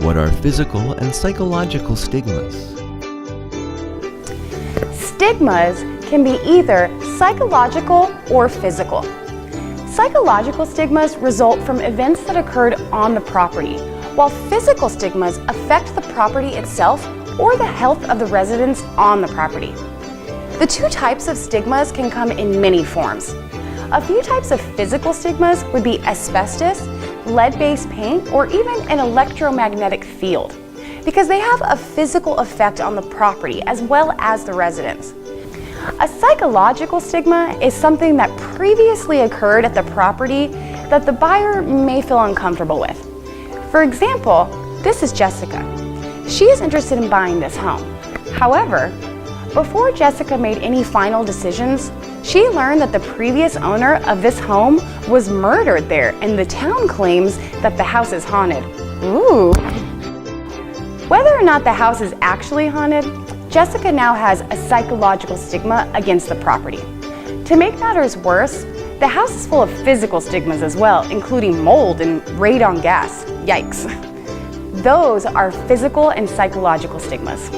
What are physical and psychological stigmas? Stigmas can be either psychological or physical. Psychological stigmas result from events that occurred on the property, while physical stigmas affect the property itself or the health of the residents on the property. The two types of stigmas can come in many forms. A few types of physical stigmas would be asbestos, lead-based paint, or even an electromagnetic field, because they have a physical effect on the property as well as the residents. A psychological stigma is something that previously occurred at the property that the buyer may feel uncomfortable with. For example, this is Jessica. She is interested in buying this home. However, before Jessica made any final decisions, she learned that the previous owner of this home was murdered there, and the town claims that the house is haunted. Ooh. Whether or not the house is actually haunted, Jessica now has a psychological stigma against the property. To make matters worse, the house is full of physical stigmas as well, including mold and radon gas. Yikes. Those are physical and psychological stigmas.